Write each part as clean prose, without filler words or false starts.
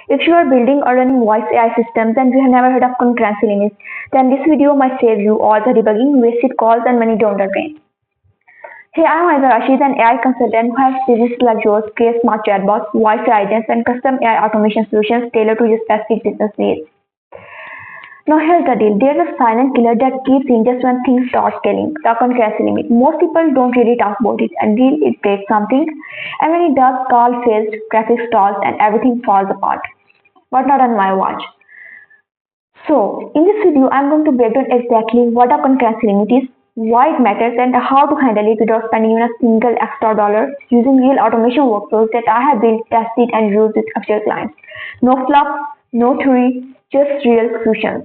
If you are building or running voice AI systems and you have never heard of concurrency limits, then this video might save you all the debugging, wasted calls, and money down the drain. Hey, I'm Rashid, an AI consultant who helps businesses like yours create smart chatbots, voice agents, and custom AI automation solutions tailored to your specific business needs. Now here's the deal. There's a silent killer that keeps in just when things start scaling, the concurrency limit. Most people don't really talk about it until it breaks something. And when it does, call fails, traffic stalls, and everything falls apart. But not on my watch. So, in this video, I'm going to break down exactly what a concurrency limit is, why it matters, and how to handle it without spending even a single extra dollar using real automation workflows that I have built, tested, and used with actual clients. No fluff, no theory, just real solutions.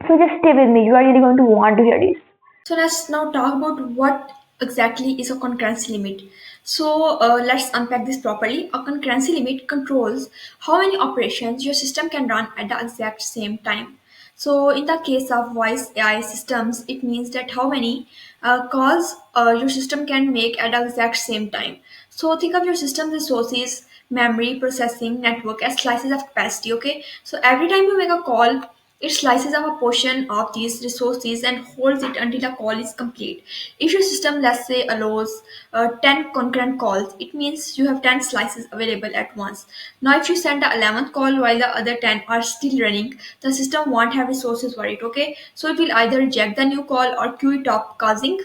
So just stay with me. You are really going to want to hear this. So let's now talk about what exactly is a concurrency limit. So let's unpack this properly. A concurrency limit controls how many operations your system can run at the exact same time. So in the case of voice AI systems, it means that how many calls your system can make at the exact same time. So think of your system resources, memory, processing, network as slices of capacity. Okay, so every time you make a call, it slices up a portion of these resources and holds it until the call is complete. If your system, let's say, allows 10 concurrent calls, it means you have 10 slices available at once. Now, if you send the 11th call while the other 10 are still running, the system won't have resources for it, okay? So it will either reject the new call or queue it up, causing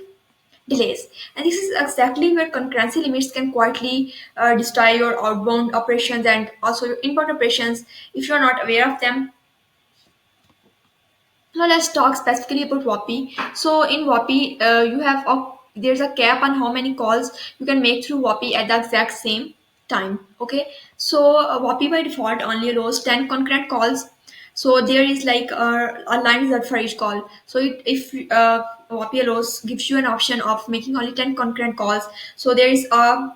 delays. And this is exactly where concurrency limits can quietly destroy your outbound operations and also your inbound operations if you're not aware of them. Now let's talk specifically about Vapi. So in Vapi, there's a cap on how many calls you can make through Vapi at the exact same time. Okay, so Vapi by default only allows 10 concurrent calls. So there is like a line reserved for each call. So if Vapi allows gives you an option of making only 10 concurrent calls. So there is a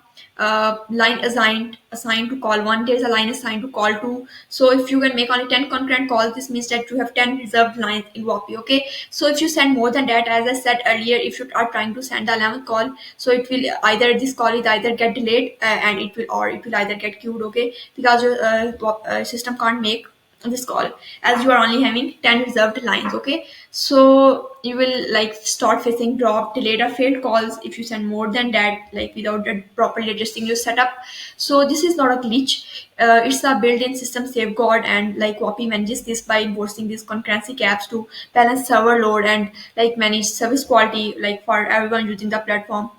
line assigned to call one. There is a line assigned to call two. So if you can make only 10 concurrent calls, this means that you have 10 reserved lines in Vapi. Okay, so if you send more than that, as I said earlier, if you are trying to send the 11th call, so it will either this call is either get delayed and it will either get queued. Okay, because your system can't make this call as you are only having 10 reserved lines. Okay, so you will like start facing drop, delayed or failed calls if you send more than that, like without properly adjusting your setup. So this is not a glitch, it's a built-in system safeguard, and like Wapi manages this by enforcing these concurrency caps to balance server load and like manage service quality like for everyone using the platform.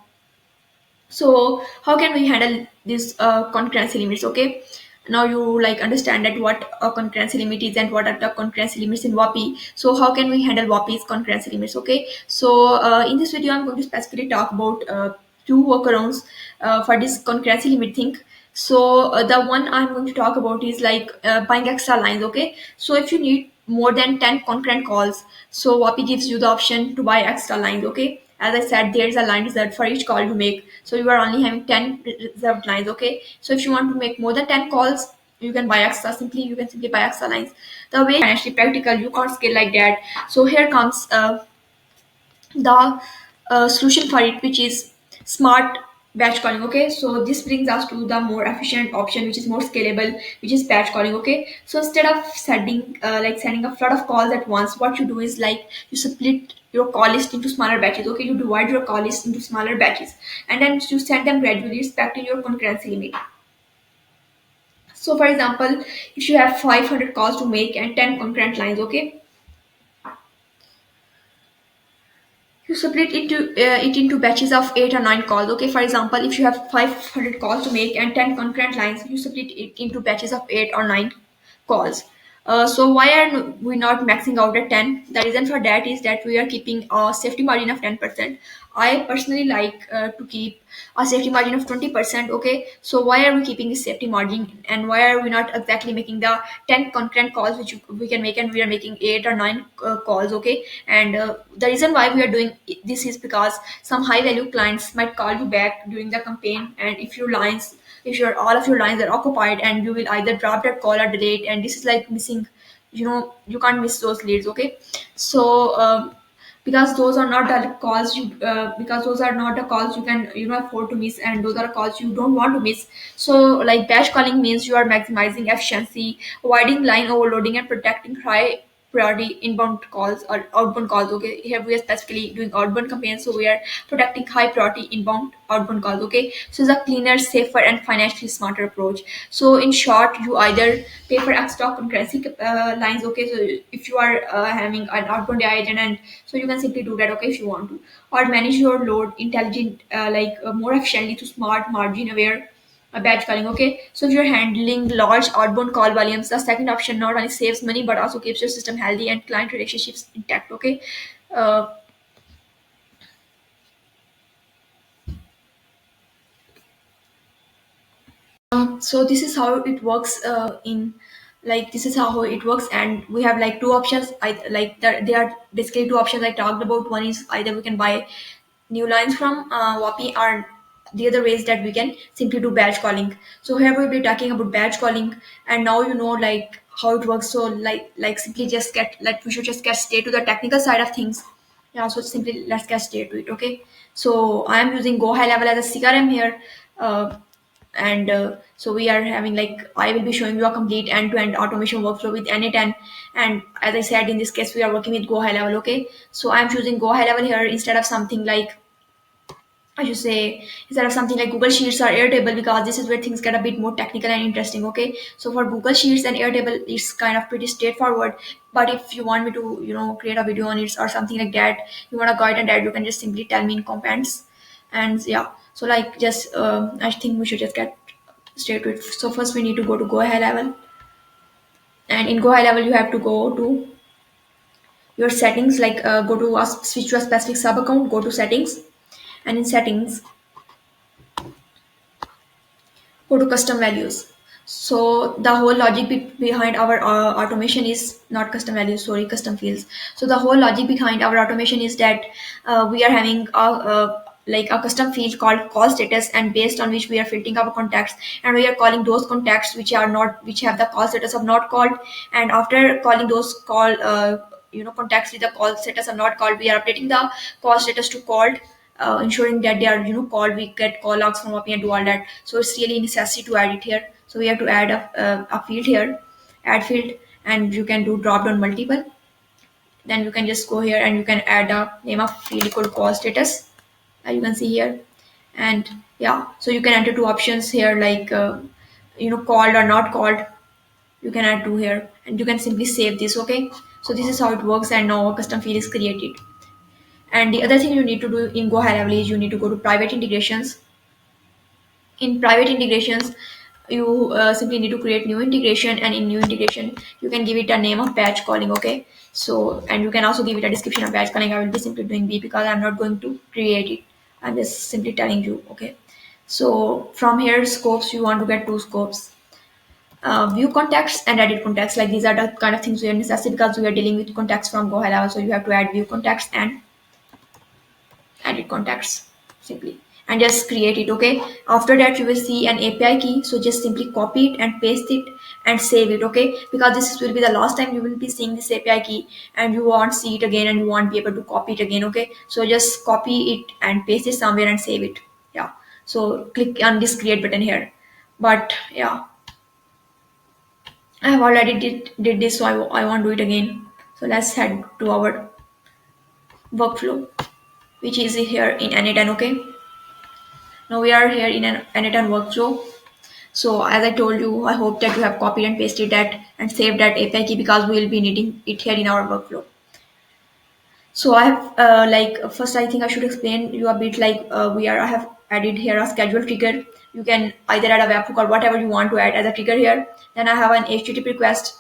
So how can we handle these concurrency limits? Okay, now you like understand that what a concurrency limit is and what are the concurrency limits in Wapi. So how can we handle Wapi's concurrency limits? Okay, so in this video I'm going to specifically talk about two workarounds for this concurrency limit thing. So the one I'm going to talk about is like buying extra lines. Okay, so if you need more than 10 concurrent calls, so Wapi gives you the option to buy extra lines. Okay, as I said, there is a line reserved for each call you make. So you are only having 10 reserved lines. Okay, so if you want to make more than 10 calls, you can buy extra. You can simply buy extra lines. The way financially practical, you can't scale like that. So here comes the solution for it, which is smart batch calling. Okay, so this brings us to the more efficient option, which is more scalable, which is batch calling. Okay, so instead of sending a flood of calls at once, what you do is like you split your call list into smaller batches. Okay, you divide your call list into smaller batches and then you send them gradually respecting your concurrency limit. So for example, if you have 500 calls to make and 10 concurrent lines, okay, you split it into batches of 8 or 9 calls. Okay, for example, if you have 500 calls to make and 10 concurrent lines, you split it into batches of 8 or 9 calls. So why are we not maxing out at 10? The reason for that is that we are keeping a safety margin of 10%. I personally like to keep a safety margin of 20%. Okay, so why are we keeping this safety margin and why are we not exactly making the 10 concurrent calls which we can make, and we are making 8 or 9 calls? Okay, and the reason why we are doing this is because some high value clients might call you back during the campaign, and if your all of your lines are occupied, and you will either drop that call or delete, and this is like missing, you can't miss those leads. Okay, so because those are not the calls you because those are not the calls you can afford to miss, and those are calls you don't want to miss. So like batch calling means you are maximizing efficiency, avoiding line overloading, and protecting high priority inbound calls or outbound calls. Okay, here we are specifically doing outbound campaigns, so we are protecting high priority inbound outbound calls. Okay, so it's a cleaner, safer, and financially smarter approach. So in short, you either pay for extra concurrency lines. Okay, so if you are having an outbound AI agent, and so you can simply do that. Okay, if you want to, or manage your load intelligent, more efficiently to smart margin aware batch calling. Okay, so if you're handling large outbound call volumes, the second option not only saves money but also keeps your system healthy and client relationships intact. Okay, uh, so this is how it works in like this is how it works, and we have like two options. There are basically two options I talked about. One is either we can buy new lines from Vapi, or the other ways that we can simply do batch calling. So here we'll be talking about batch calling, and now you know like how it works. So simply just get like we should just get straight to the technical side of things. Yeah, so simply let's get straight to it. Okay, so I am using GoHighLevel as a CRM here. And so we are having like I will be showing you a complete end-to-end automation workflow with N8N. And as I said, in this case we are working with GoHighLevel. Okay, so I'm choosing GoHighLevel here instead of something like, I should say, instead of something like Google Sheets or Airtable, because this is where things get a bit more technical and interesting. Okay, so for Google Sheets and Airtable, it's kind of pretty straightforward. But if you want me to, create a video on it or something like that, you want a guide on that, you can just simply tell me in comments. And yeah, so like just I think we should just get straight to it. So first we need to go to GoHighLevel, and in GoHighLevel you have to go to your settings, like go to switch to a specific sub account, go to settings, and in settings go to custom values. So the whole logic behind our automation is not custom values, sorry, custom fields. So the whole logic behind our automation is that we are having a custom field called call status, and based on which we are filtering our contacts, and we are calling those contacts which have the call status of not called. And after calling those contacts with the call status of not called, we are updating the call status to called, ensuring that they are called. We get call logs from API and do all that. So it's really necessary to add it here. So we have to add a field here, add field, and you can do drop down multiple. Then you can just go here and you can add a name of field called call status. You can see here, and yeah, so you can enter two options here, like called or not called. You can add two here, and you can simply save this. Okay, so this is how it works, and now a custom field is created. And the other thing you need to do in GoHighLevel is you need to go to private integrations. In private integrations, you simply need to create new integration, and in new integration you can give it a name of batch calling. Okay, so and you can also give it a description of batch calling. I will be simply doing B because I'm not going to create it. I'm just simply telling you. Okay, so from here, scopes, you want to get two scopes, view contacts and edit contacts. Like these are the kind of things we are necessary because we are dealing with contacts from GoHighLevel, so you have to add view contacts and edit contacts simply, and just create it. Okay, after that you will see an API key, so just simply copy it and paste it and save it. Okay, because this will be the last time you will be seeing this API key, and you won't see it again and you won't be able to copy it again. Okay, so just copy it and paste it somewhere and save it. Yeah, so click on this create button here. But yeah, I have already did this, so I won't do it again. So let's head to our workflow, which is here in N8N. Okay, now we are here in an N8N workflow. So as I told you, I hope that you have copied and pasted that and saved that API key because we will be needing it here in our workflow. So I have first I think I should explain you a bit like I have added here a schedule trigger. You can either add a webhook or whatever you want to add as a trigger here. Then I have an HTTP request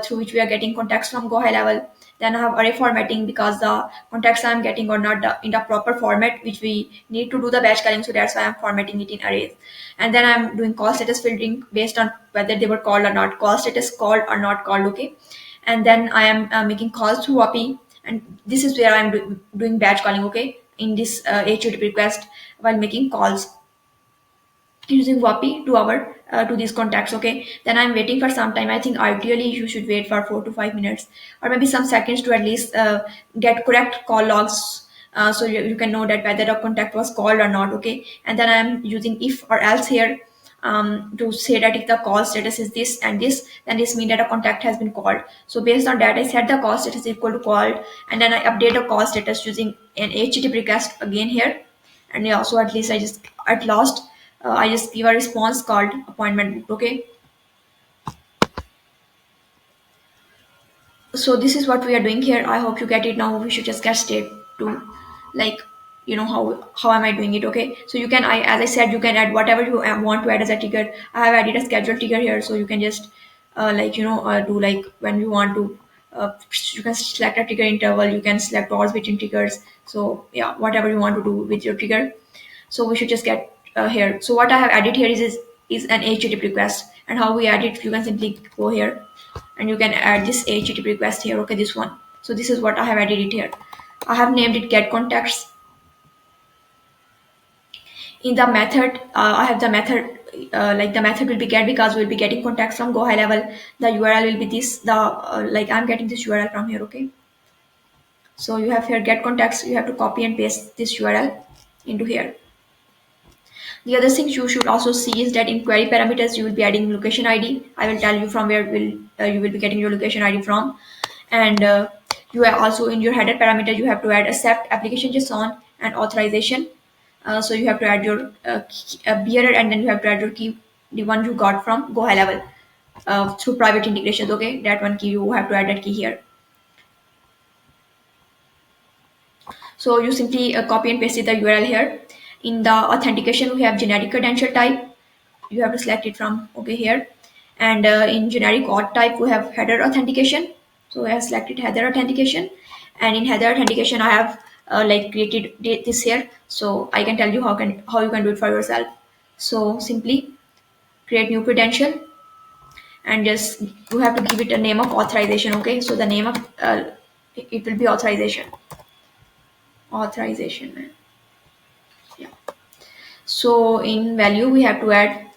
through which we are getting contacts from GoHighLevel. Then I have array formatting because the contacts I'm getting are not in the proper format which we need to do the batch calling. So that's why I'm formatting it in arrays. And then I'm doing call status filtering based on whether they were called or not. Call status called or not called. Okay, and then I am making calls through API, and this is where I'm doing batch calling. Okay, in this HTTP request while making calls using Vapi to our to these contacts. Okay, then I'm waiting for some time. I think ideally you should wait for 4 to 5 minutes or maybe some seconds to at least get correct call logs, so you can know that whether a contact was called or not. Okay, and then I'm using if or else here, to say that if the call status is this and this, then this means that a contact has been called. So based on that, I set the call status equal to called, and then I update the call status using an HTTP request again here. And yeah, so at least I just at last I just give a response called appointment booked. Okay, so this is what we are doing here. I hope you get it now. We should just get straight to, like, how am I doing it. Okay, so you can, I as I said, you can add whatever you want to add as a trigger. I have added a schedule trigger here, so you can just do like when you want to, you can select a trigger interval, you can select pause between triggers. So yeah, whatever you want to do with your trigger. So we should just get here. So what I have added here is an HTTP request, and how we add it, you can simply go here and you can add this HTTP request here. Okay, this one. So this is what I have added it here. I have named it get contacts. In the method, I have the method, like the method will be get because we'll be getting contacts from GoHighLevel. The URL will be this. The like I'm getting this URL from here. Okay, so you have here get contacts. You have to copy and paste this URL into here. The other thing you should also see is that in query parameters, you will be adding location ID. I will tell you from where you will be getting your location ID from. And you are also in your header parameter, you have to add accept application JSON and authorization. So you have to add your bearer, and then you have to add your key, the one you got from GoHighLevel through private integrations. Okay, that one key, you have to add that key here. So you simply copy and paste the URL here. In the authentication, we have generic credential type. You have to select it from okay here. And in generic auth type, we have header authentication. So I have selected header authentication. And in header authentication, I have created this here. So I can tell you how you can do it for yourself. So simply create new credential, and just you have to give it a name of authorization. Okay, so the name of it will be authorization. Yeah. So in value, we have to add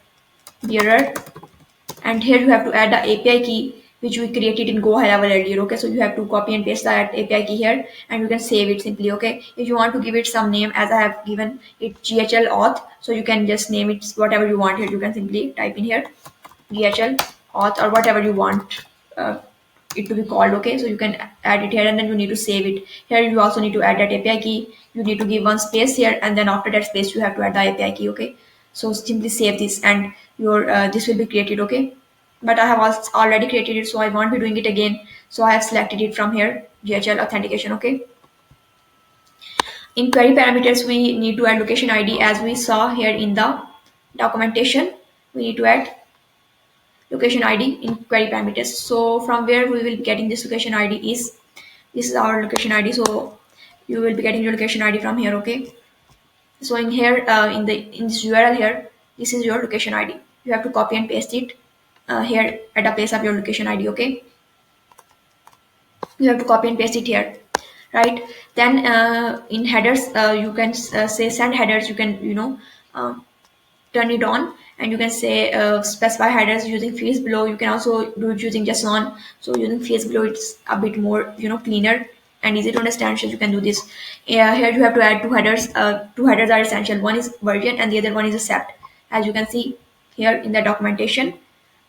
bearer, and here you have to add the API key which we created in GoHighLevel earlier. Okay, so you have to copy and paste that API key here, and you can save it simply. Okay, if you want to give it some name, as I have given it GHL auth, so you can just name it whatever you want here. You can simply type in here GHL auth or whatever you want it to be called. Okay, so you can add it here, and then you need to save it here. You also need to add that API key. You need to give one space here, and then after that space you have to add the API key. Okay, so simply save this, and your this will be created. Okay, but I have already created it, so I won't be doing it again. So I have selected it from here, GHL authentication. Okay, in query parameters, we need to add location ID as we saw here in the documentation. We need to add location ID in query parameters. So from where we will be getting this location ID is, this is our location ID. So you will be getting your location ID from here. Okay, so in here in this URL here, this is your location ID. You have to copy and paste it here at the place of your location ID. Okay, you have to copy and paste it here, right? Then in headers, you can say send headers. You can uh, turn it on, and you can say specify headers using fields below. You can also do it using JSON. So using fields below, it's a bit more cleaner and easy to understand, so you can do this. Here you have to add two headers. Two headers are essential. One is version and the other one is accept. As you can see here in the documentation,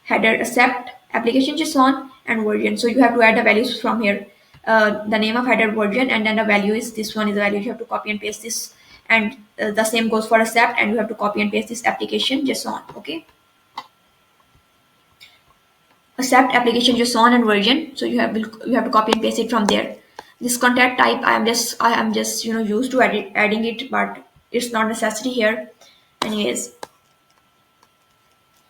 header accept application JSON and version. So you have to add the values from here. The name of header, version, and then the value is this one is the value. You have to copy and paste this, and the same goes for accept, and you have to copy and paste this application JSON. Okay, accept application JSON and version. So you have to copy and paste it from there. This contact type, I am just used to adding it, but it's not necessary here. Anyways,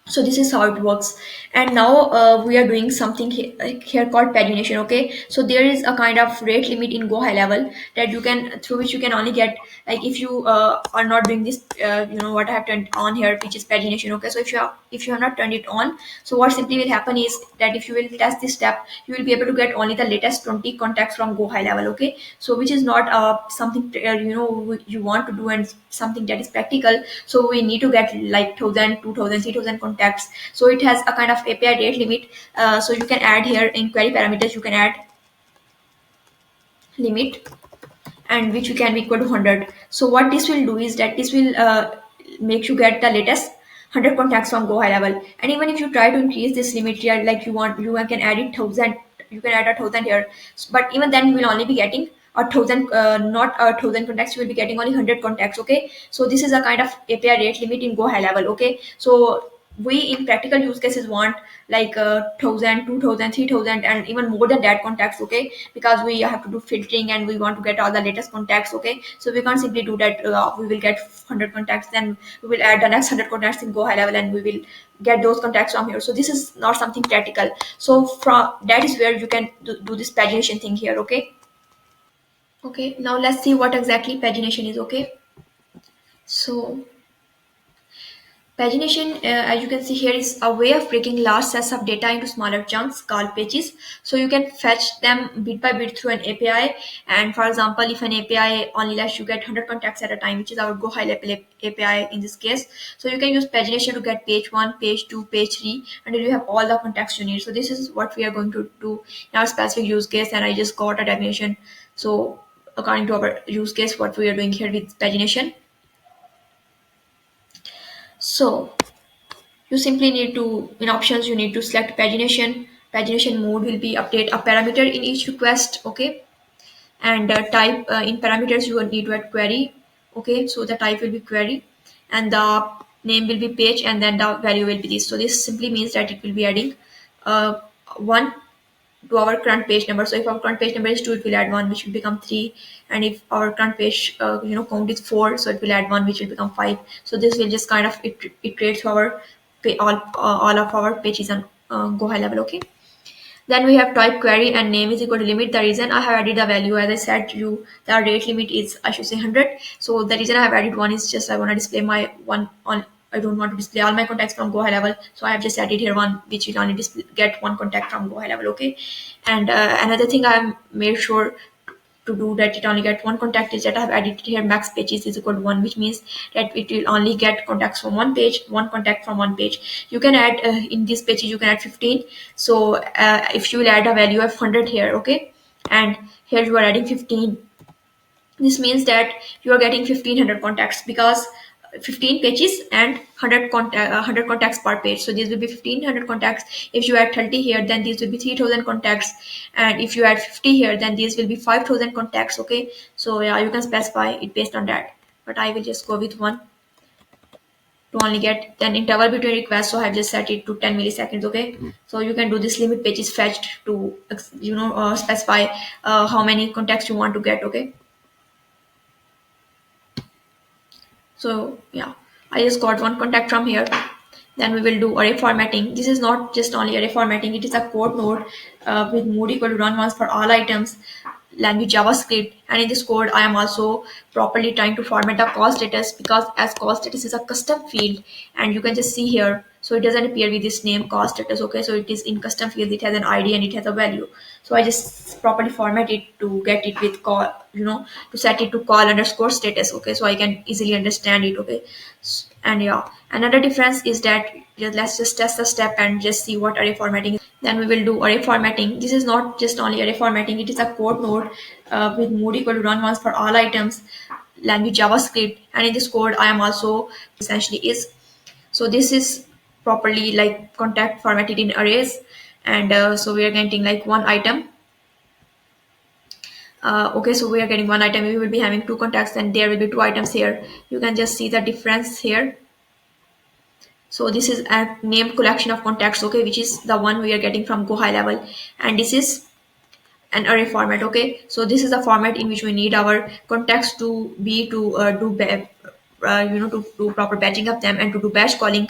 so this is how it works. And now we are doing something here called pagination. Okay, so there is a kind of rate limit in GoHighLevel that you can, through which you can only get, like, if you are not doing this, what I have turned on here, which is pagination. Okay, so if you have not turned it on, so what simply will happen is that if you will test this step, you will be able to get only the latest 20 contacts from GoHighLevel. Okay, so which is not something you want to do, and something that is practical. So we need to get like 1000, 2000, 3000 contacts contacts. So it has a kind of API rate limit. So you can add here in query parameters, you can add limit, and which can be equal to 100. So what this will do is that this will make you get the latest 100 contacts from GoHighLevel. And even if you try to increase this limit here, like you can add it 1000, you can add 1000 here. But even then you will only be getting 1000, not 1000 contacts, you will be getting only 100 contacts. Okay, so this is a kind of API rate limit in GoHighLevel. Okay, so we in practical use cases want like 1000, 2000, 3000, and even more than that contacts. Okay, because we have to do filtering and we want to get all the latest contacts. Okay, so we can't simply do that. We will get 100 contacts, then we will add the next 100 contacts in GoHighLevel, and we will get those contacts from here. So this is not something practical. So from that is where you can do this pagination thing here. Okay, okay, now let's see what exactly pagination is. Okay, so pagination, as you can see here, is a way of breaking large sets of data into smaller chunks called pages. So you can fetch them bit by bit through an API. And for example, if an API only lets you get 100 contacts at a time, which is our GoHighLevel API in this case, so you can use pagination to get page 1, page 2, page 3, and then you have all the contacts you need. So this is what we are going to do in our specific use case, and I just got a definition. So according to our use case, what we are doing here with pagination. So you simply need to, in options, you need to select pagination. Pagination mode will be update a parameter in each request. Okay, and type, in parameters you will need to add query. Okay, so the type will be query, and the name will be page, and then the value will be this. So this simply means that it will be adding uh, one to our current page number. So if our current page number is 2, it will add 1, which will become 3. And if our current page count is 4, so it will add 1, which will become 5. So this will just kind of iterate through our all of our pages on GoHighLevel. Okay, then we have type query and name is equal to limit. The reason I have added the value, as I said to you, the rate limit is, I should say, 100. So the reason I have added 1 is just I want to display my one on. I don't want to display all my contacts from GoHighLevel, so I have just added here 1, which will only get 1 contact from GoHighLevel. Okay, and another thing I have made sure to do that it only get 1 contact is that I have added here max pages is equal to 1, which means that it will only get contacts from one page, 1 contact from one page. You can add in these pages you can add 15. So if you will add a value of 100 here, okay, and here you are adding 15, this means that you are getting 1500 contacts, because 15 pages and 100 contacts per page. So these will be 1500 contacts. If you add 30 here, then these will be 3000 contacts, and if you add 50 here, then these will be 5000 contacts. Okay, so yeah, you can specify it based on that, but I will just go with 1 to only get then interval between requests. So I have just set it to 10 milliseconds. Okay, so you can do this limit pages fetched to specify how many contacts you want to get. Okay, so yeah, I just got 1 contact from here. Then we will do array formatting. This is not just only array formatting, it is a code node with mode equal to run once for all items, language JavaScript. And in this code, I am also properly trying to format the call status, because as call status is a custom field, and you can just see here, so it doesn't appear with this name call status. Okay, so it is in custom field, it has an ID and it has a value. So I just properly format it to get it with call, to set it to call underscore status. Okay, so I can easily understand it. Okay, and yeah, another difference is that, let's just test the step and just see what array formatting is. Then we will do array formatting. This is not just only array formatting, it is a code node with mode equal to run once for all items, language JavaScript. And in this code, I am also essentially is, so this is properly like contact formatted in arrays. And so we are getting like 1 item. Okay, so we are getting 1 item, we will be having 2 contacts, and there will be 2 items here. You can just see the difference here. So this is a named collection of contacts, okay, which is the one we are getting from GoHighLevel, and this is an array format. Okay, so this is the format in which we need our contacts to be to to do proper batching of them and to do batch calling.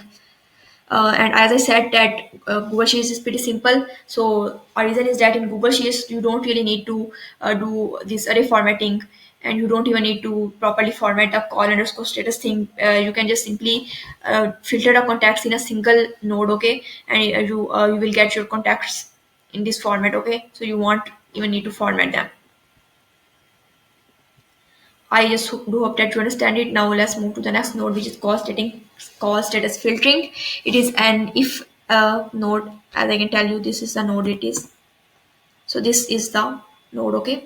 And as I said that Google Sheets is pretty simple. So our reason is that in Google Sheets you don't really need to do this array formatting, and you don't even need to properly format the call underscore status thing. You can just simply filter the contacts in a single node. Okay, and you will get your contacts in this format. Okay, so you won't even need to format them. I just do hope that you understand it. Now let's move to the next node, which is call status filtering. It is an if node. As I can tell you, this is the node it is. So this is the node, okay?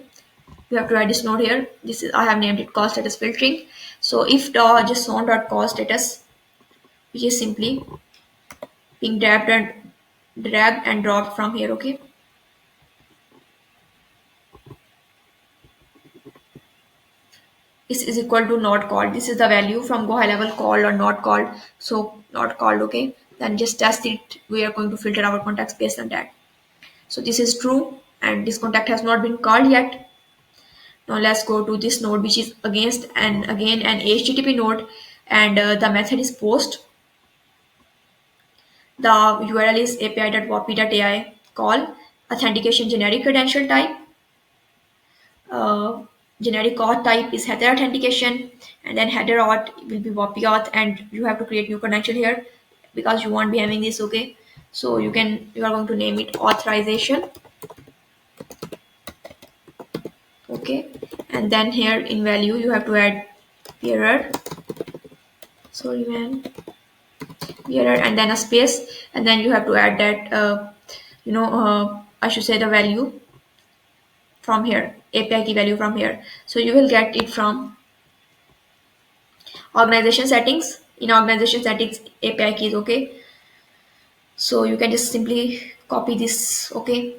You have to write this node here. This is, I have named it call status filtering. So if the JSON.call status, which is simply being dragged and dropped from here, okay? This is equal to not called. This is the value from GoHighLevel called or not called. So not called, okay? Then just test it. We are going to filter our contacts based on that. So this is true and this contact has not been called yet. Now let's go to this node, which is again an HTTP node, and the method is post. The URL is api.vapi.ai call authentication generic credential type. Uh, Generic auth type is header authentication, and then header auth will be Vapi auth, and you have to create new connection here because you won't be having this, okay? So you are going to name it authorization, okay? And then here in value you have to add error, sorry man, error, and then a space, and then you have to add that I should say the value from here, API key value from here. So you will get it from organization settings. In organization settings, API keys, okay? So you can just simply copy this, okay,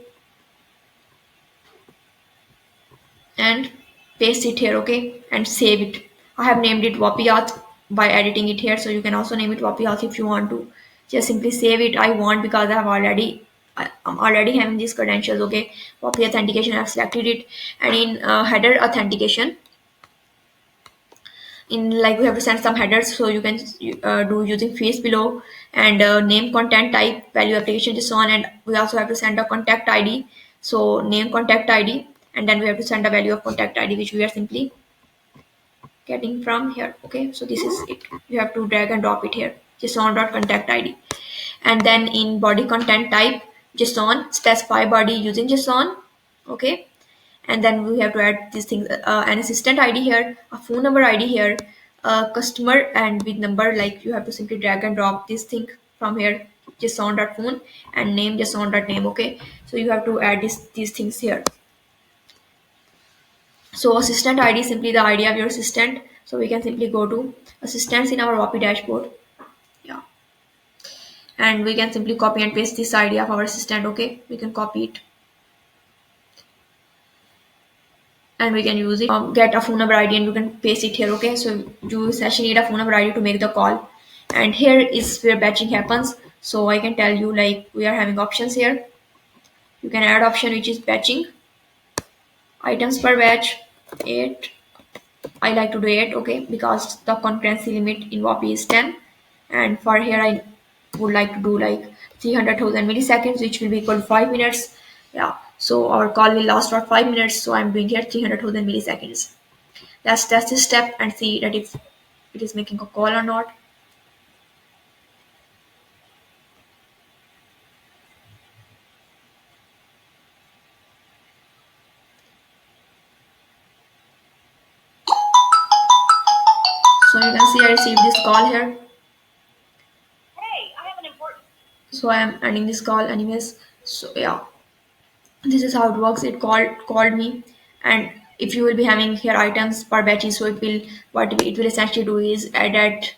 and paste it here, okay, and save it. I have named it Vapi by editing it here, so you can also name it Vapi if you want to. Just simply save it. I want because I'm already having these credentials, okay. Vapi authentication, I've selected it, and in header authentication, in like we have to send some headers, so you can do using fields below, and name, content type, value, application, just so on, and we also have to send a contact ID. So name, contact ID, and then we have to send a value of contact ID, which we are simply getting from here, okay. So this is it. You have to drag and drop it here, json dot contact ID, and then in body content type, json, specify body using json, okay. And then we have to add these things, an assistant ID here, a phone number ID here, a customer and with number, like you have to simply drag and drop this thing from here, json.phone, and name json.name, okay. So you have to add these things here. So assistant ID is simply the ID of your assistant, so we can simply go to assistants in our Vapi dashboard, yeah, and we can simply copy and paste this ID of our assistant, okay. We can copy it and we can use it, get a phone number ID and you can paste it here, okay. So you essentially need a phone number ID to make the call, and here is where batching happens. So I can tell you, like, we are having options here. You can add option which is batching, items per batch 8. I like to do 8, okay, because the concurrency limit in Vapi is 10, and for here I would like to do like 300,000 milliseconds, which will be equal to 5 minutes, yeah. So our call will last for 5 minutes, so I'm doing here 300,000 milliseconds. Let's test this step and see that if it is making a call or not. So you can see I received this call here. So I am ending this call anyways. So yeah, this is how it works. It called me, and if you will be having here items per batch, so it will, what it will essentially do is that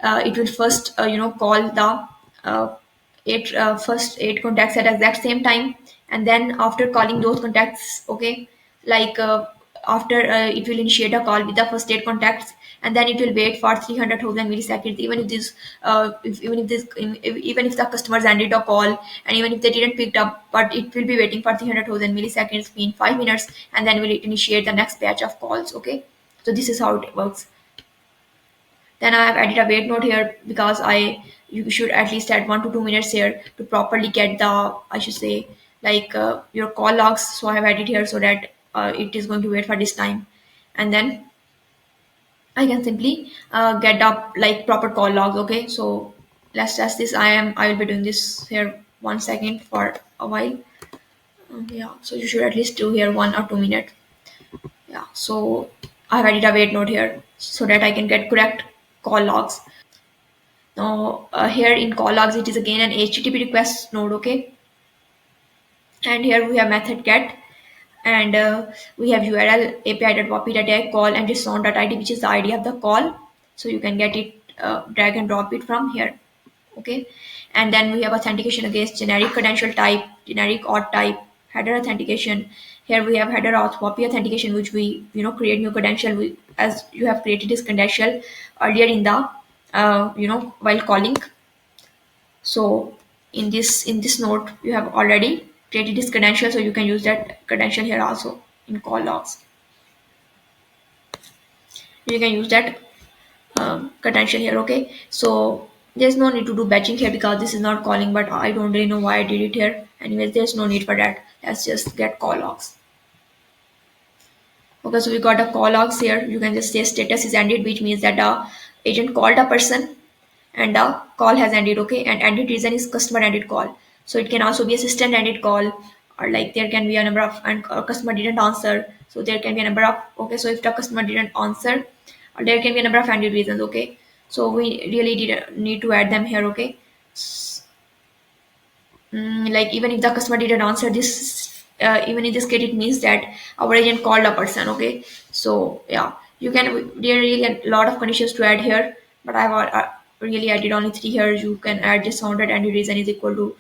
it will first call the uh, first 8 contacts at exact same time, and then after calling those contacts, okay, like after it will initiate a call with the first 8 contacts, and then it will wait for 300,000 milliseconds, even if this even if the customers ended a call, and even if they didn't pick up, but it will be waiting for 300,000 milliseconds, mean 5 minutes, and then will initiate the next batch of calls, okay. So this is how it works. Then I have added a wait note here because you should at least add 1 to 2 minutes here to properly get the, I should say, like your call logs. So I have added here so that it is going to wait for this time, and then I can simply get up like proper call logs. Okay, so let's test this. I will be doing this here 1 second for a while. Yeah, so you should at least do here 1 or 2 minutes. Yeah, so I've added a wait node here so that I can get correct call logs. Now here in call logs, it is again an HTTP request node, okay? And here we have method get, and we have URL api.vapi.ai call and json.id, which is the ID of the call. So you can get it, drag and drop it from here, okay? And then we have authentication against generic credential type, generic auth type, header authentication. Here we have header auth Vapi authentication, which we create new credential as you have created this credential earlier in the while calling. So in this node, you have already created this credential, so you can use that credential here also in call logs. You can use that credential here, okay? So there's no need to do batching here because this is not calling, but I don't really know why I did it here. Anyways, there's no need for that. Let's just get call logs. Okay, so we got a call logs here. You can just say status is ended, which means that the agent called a person and the call has ended, okay? And ended reason is customer ended call. So it can also be assistant ended call, or like there can be a number of, and customer didn't answer. So there can be a number of, okay, so if the customer didn't answer, or there can be a number of ended reasons, okay? So we really didn't need to add them here, okay? Like even if the customer didn't answer this, even in this case, it means that our agent called a person, okay? So yeah, you can, there are really a lot of conditions to add here, but I've really added only three here. You can add just sounded and reason is equal to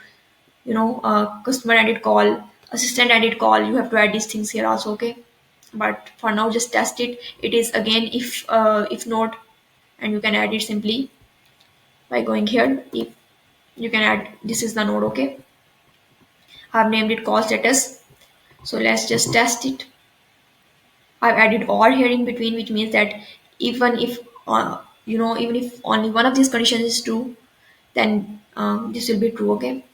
customer ended call, assistant ended call. You have to add these things here also, okay? But for now, just test it. It is again if not, and you can add it simply by going here. If you can add, this is the node, okay? I've named it call status. So let's just test it. I've added or here in between, which means that even if even if only one of these conditions is true, then this will be true, okay?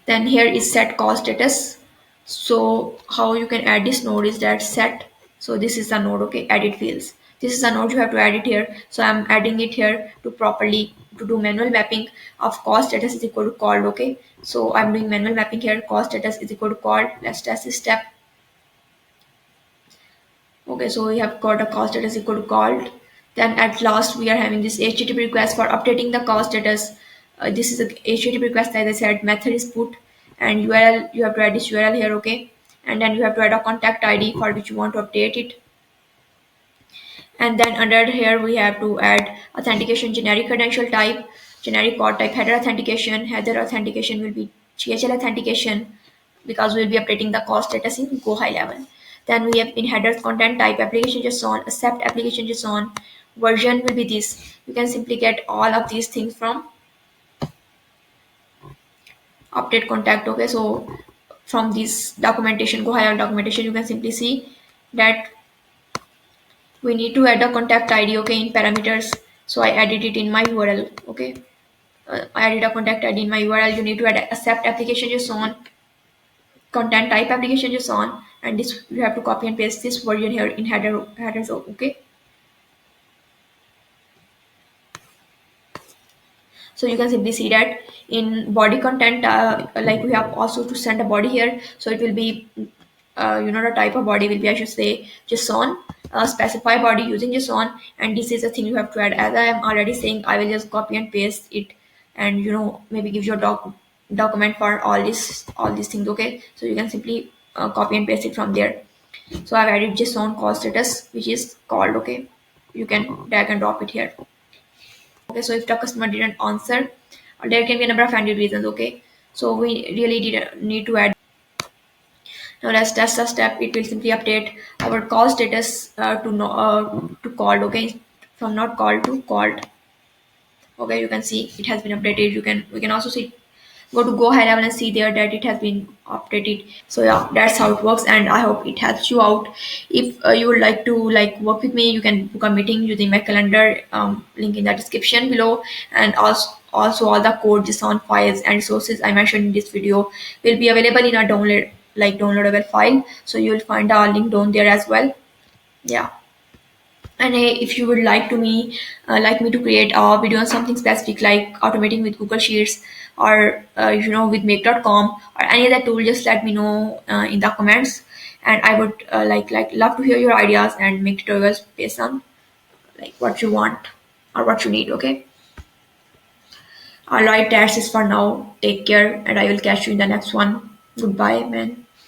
Then here is set call status. So how you can add this node is that set. So this is the node, okay? Edit fields. This is a node, you have to add it here. So I'm adding it here to properly to do manual mapping of call status is equal to called, okay? So I'm doing manual mapping here. Call status is equal to called. Let's test this step. Okay, so we have got a call status equal to called. Then at last we are having this HTTP request for updating the call status. This is a HTTP request, as I said, method is put, and URL, you have to add this URL here, okay? And then you have to add a contact ID for which you want to update it. And then under here we have to add authentication generic credential type, generic port type, header authentication. Header authentication will be GHL authentication because we'll be updating the call status in GoHighLevel. Then we have in headers content type application JSON, accept application JSON, version will be this. You can simply get all of these things from update contact, okay? So from this documentation, GoHighLevel documentation, you can simply see that we need to add a contact ID, okay, in parameters. So I added it in my URL, okay? I added a contact ID in my URL. You need to add accept application JSON, content type application JSON, and this you have to copy and paste this version here in headers, okay? So you can simply see that in body content, like we have also to send a body here. So it will be, the type of body will be, I should say, JSON, specify body using JSON. And this is a thing you have to add. As I am already saying, I will just copy and paste it and, maybe give you a document for all these things, okay? So you can simply copy and paste it from there. So I've added JSON call status, which is called, okay? You can drag and drop it here. Okay, so if the customer didn't answer, there can be a number of handed reasons, okay? So we really didn't need to add. Now let's test the step. It will simply update our call status to called, okay? From not called to called. Okay, you can see it has been updated. We can also see, go to GoHighLevel and see there that it has been updated. So yeah, that's how it works, and I hope it helps you out. If you would like to work with me, you can book a meeting using my calendar, link in the description below. And also all the codes on files and resources I mentioned in this video will be available in a downloadable file. So you will find a link down there as well. Yeah. And if you would like me to create a video on something specific like automating with Google Sheets, or with make.com or any other tool, just let me know in the comments, and I would like love to hear your ideas and make tutorials based on like what you want or what you need. Okay. All right, that's it for now. Take care, and I will catch you in the next one. Goodbye, man.